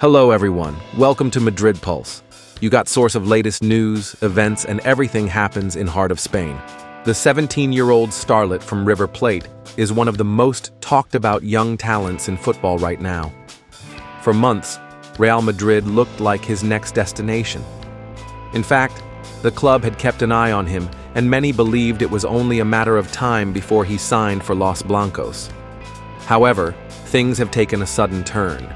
Hello everyone, welcome to Madrid Pulse. You got source of latest news, events, and everything happens in heart of Spain. The 17-year-old starlet from River Plate is one of the most talked about young talents in football right now. For months, Real Madrid looked like his next destination. In fact, the club had kept an eye on him, and many believed it was only a matter of time before he signed for Los Blancos. However, things have taken a sudden turn.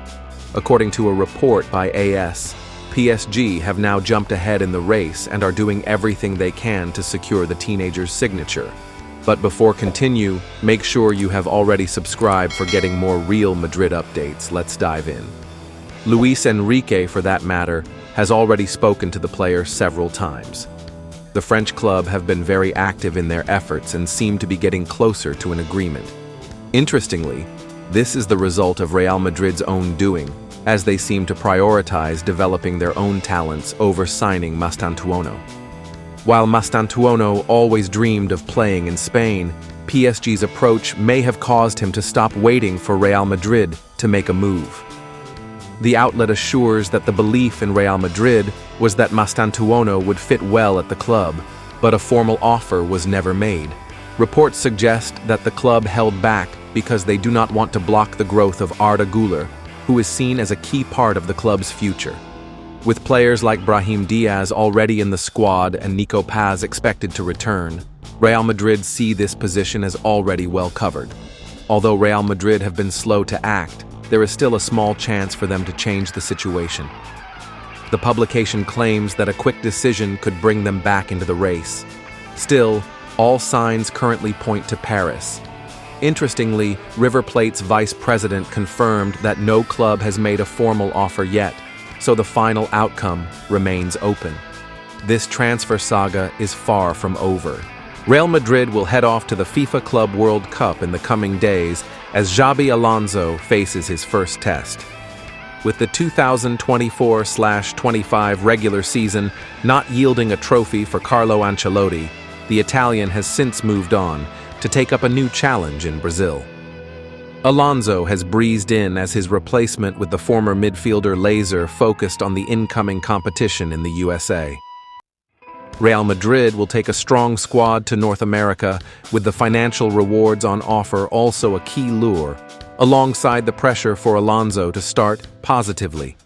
According to a report by AS, PSG have now jumped ahead in the race and are doing everything they can to secure the teenager's signature. But before continue, make sure you have already subscribed for getting more Real Madrid updates. Let's dive in. Luis Enrique, for that matter, has already spoken to the player several times. The French club have been very active in their efforts and seem to be getting closer to an agreement. Interestingly, this is the result of Real Madrid's own doing, as they seem to prioritize developing their own talents over signing Mastantuono. While Mastantuono always dreamed of playing in Spain, PSG's approach may have caused him to stop waiting for Real Madrid to make a move. The outlet assures that the belief in Real Madrid was that Mastantuono would fit well at the club, but a formal offer was never made. Reports suggest that the club held back because they do not want to block the growth of Arda Güler, who is seen as a key part of the club's future. With players like Brahim Diaz already in the squad and Nico Paz expected to return, Real Madrid see this position as already well covered. Although Real Madrid have been slow to act, there is still a small chance for them to change the situation. The publication claims that a quick decision could bring them back into the race. Still, all signs currently point to Paris. Interestingly, River Plate's vice president confirmed that no club has made a formal offer yet, so the final outcome remains open. This transfer saga is far from over. Real Madrid will head off to the FIFA Club World Cup in the coming days as Xabi Alonso faces his first test. With the 2024-25 regular season not yielding a trophy for Carlo Ancelotti, the Italian has since moved on to take up a new challenge in Brazil. Alonso has breezed in as his replacement with the former midfielder Laser focused on the incoming competition in the USA. Real Madrid will take a strong squad to North America, with the financial rewards on offer also a key lure, alongside the pressure for Alonso to start positively.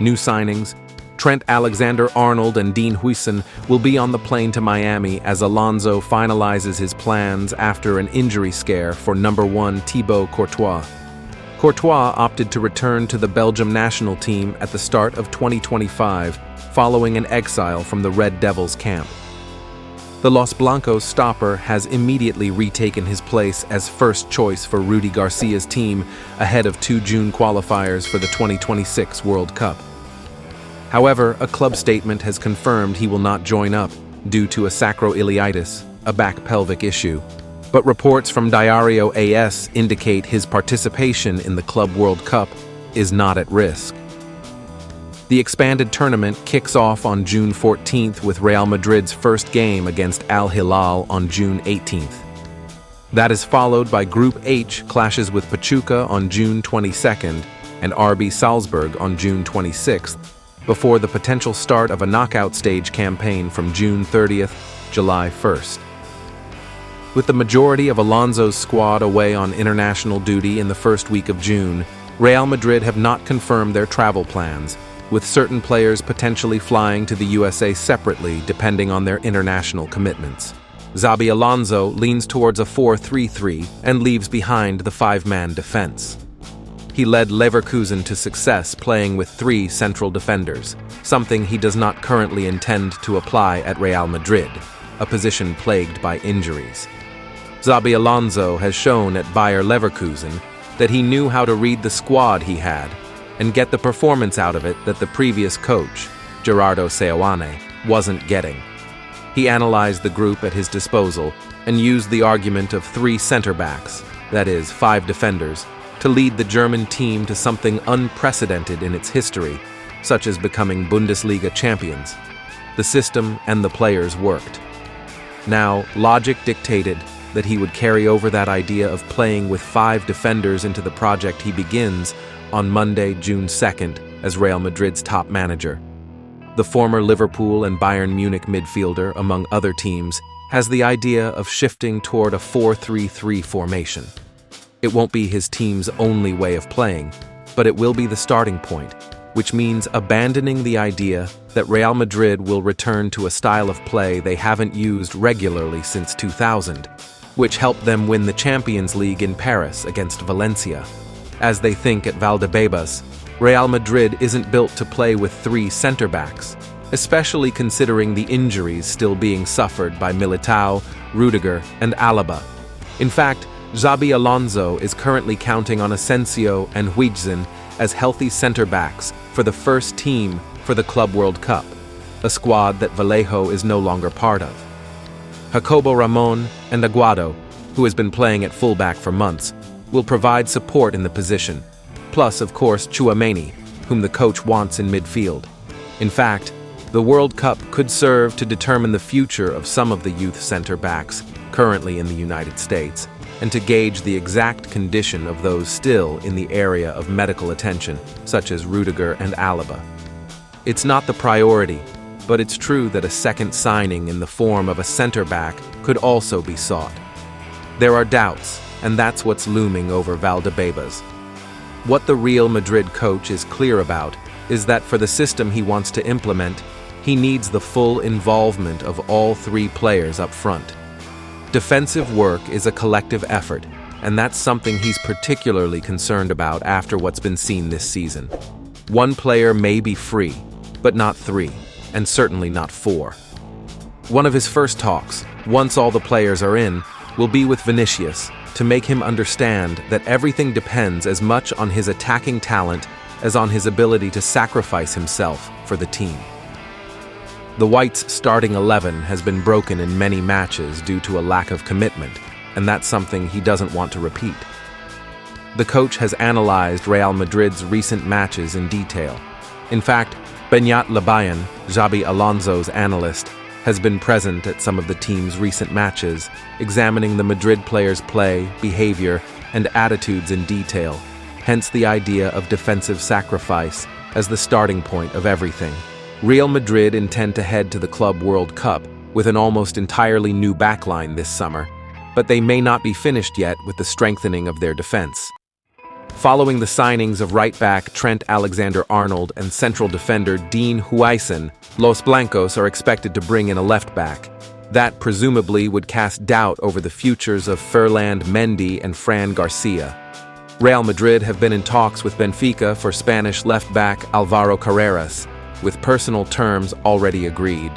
New signings: Trent Alexander-Arnold and Dean Huijsen will be on the plane to Miami as Alonso finalizes his plans after an injury scare for number 1 Thibaut Courtois. Courtois opted to return to the Belgium national team at the start of 2025, following an exile from the Red Devils camp. The Los Blancos stopper has immediately retaken his place as first choice for Rudy Garcia's team ahead of 2 June qualifiers for the 2026 World Cup. However, a club statement has confirmed he will not join up due to a sacroiliitis, a back pelvic issue. But reports from Diario AS indicate his participation in the Club World Cup is not at risk. The expanded tournament kicks off on June 14th with Real Madrid's first game against Al Hilal on June 18th. That is followed by Group H clashes with Pachuca on June 22nd and RB Salzburg on June 26th, before the potential start of a knockout stage campaign from June 30th, July 1st. With the majority of Alonso's squad away on international duty in the first week of June, Real Madrid have not confirmed their travel plans, with certain players potentially flying to the USA separately depending on their international commitments. Xabi Alonso leans towards a 4-3-3 and leaves behind the 5-man defense. He led Leverkusen to success playing with 3 central defenders, something he does not currently intend to apply at Real Madrid, a position plagued by injuries. Xabi Alonso has shown at Bayer Leverkusen that he knew how to read the squad he had and get the performance out of it that the previous coach, Gerardo Seoane, wasn't getting. He analyzed the group at his disposal and used the argument of 3 center-backs, that is, 5 defenders, to lead the German team to something unprecedented in its history, such as becoming Bundesliga champions. The system and the players worked. Now, logic dictated that he would carry over that idea of playing with 5 defenders into the project he begins, on Monday, June 2nd, as Real Madrid's top manager. The former Liverpool and Bayern Munich midfielder, among other teams, has the idea of shifting toward a 4-3-3 formation. It won't be his team's only way of playing, but it will be the starting point, which means abandoning the idea that Real Madrid will return to a style of play they haven't used regularly since 2000, which helped them win the Champions League in Paris against Valencia. As they think at Valdebebas, Real Madrid isn't built to play with three center-backs, especially considering the injuries still being suffered by Militao, Rudiger, and Alaba. In fact, Xabi Alonso is currently counting on Asensio and Huijsen as healthy center-backs for the first team for the Club World Cup, a squad that Vallejo is no longer part of. Jacobo Ramon and Aguado, who has been playing at fullback for months, will provide support in the position, plus, of course, Tchouaméni, whom the coach wants in midfield. In fact, the World Cup could serve to determine the future of some of the youth center-backs currently in the United States, and to gauge the exact condition of those still in the area of medical attention, such as Rudiger and Alaba. It's not the priority, but it's true that a second signing in the form of a center-back could also be sought. There are doubts, and that's what's looming over Valdebebas. What the Real Madrid coach is clear about is that for the system he wants to implement, he needs the full involvement of all three players up front. Defensive work is a collective effort, and that's something he's particularly concerned about after what's been seen this season. One player may be free, but not three, and certainly not four. One of his first talks, once all the players are in, will be with Vinicius to make him understand that everything depends as much on his attacking talent as on his ability to sacrifice himself for the team. The Whites' starting 11 has been broken in many matches due to a lack of commitment, and that's something he doesn't want to repeat. The coach has analyzed Real Madrid's recent matches in detail. In fact, Beñat Labayan, Xabi Alonso's analyst, has been present at some of the team's recent matches, examining the Madrid players' play, behavior, and attitudes in detail, hence the idea of defensive sacrifice as the starting point of everything. Real Madrid intend to head to the Club World Cup with an almost entirely new backline this summer, but they may not be finished yet with the strengthening of their defense. Following the signings of right-back Trent Alexander-Arnold and central defender Dean Huijsen, Los Blancos are expected to bring in a left-back. That presumably would cast doubt over the futures of Ferland Mendy and Fran Garcia. Real Madrid have been in talks with Benfica for Spanish left-back Alvaro Carreras, with personal terms already agreed.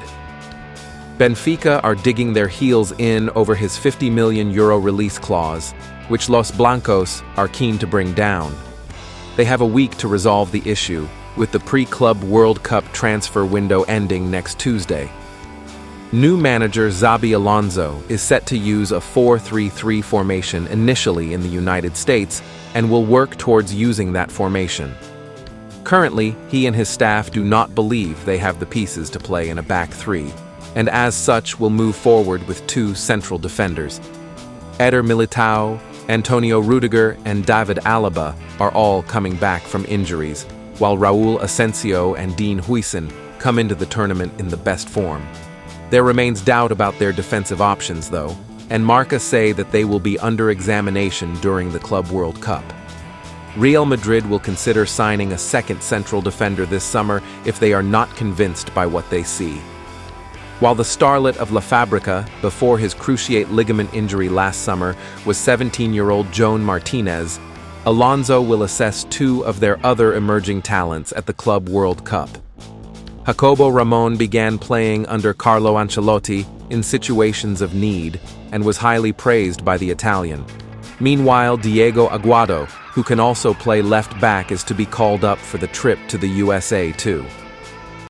Benfica are digging their heels in over his €50 million release clause, which Los Blancos are keen to bring down. They have a week to resolve the issue, with the pre-Club World Cup transfer window ending next Tuesday. New manager Xabi Alonso is set to use a 4-3-3 formation initially in the United States and will work towards using that formation. Currently, he and his staff do not believe they have the pieces to play in a back three, and as such will move forward with two central defenders. Eder Militao, Antonio Rudiger, and David Alaba are all coming back from injuries, while Raúl Asensio and Dean Huijsen come into the tournament in the best form. There remains doubt about their defensive options, though, and Marca say that they will be under examination during the Club World Cup. Real Madrid will consider signing a second central defender this summer if they are not convinced by what they see. While the starlet of La Fábrica, before his cruciate ligament injury last summer, was 17-year-old Joan Martinez, Alonso will assess two of their other emerging talents at the Club World Cup. Jacobo Ramon began playing under Carlo Ancelotti in situations of need and was highly praised by the Italian. Meanwhile, Diego Aguado, who can also play left back, is to be called up for the trip to the USA too.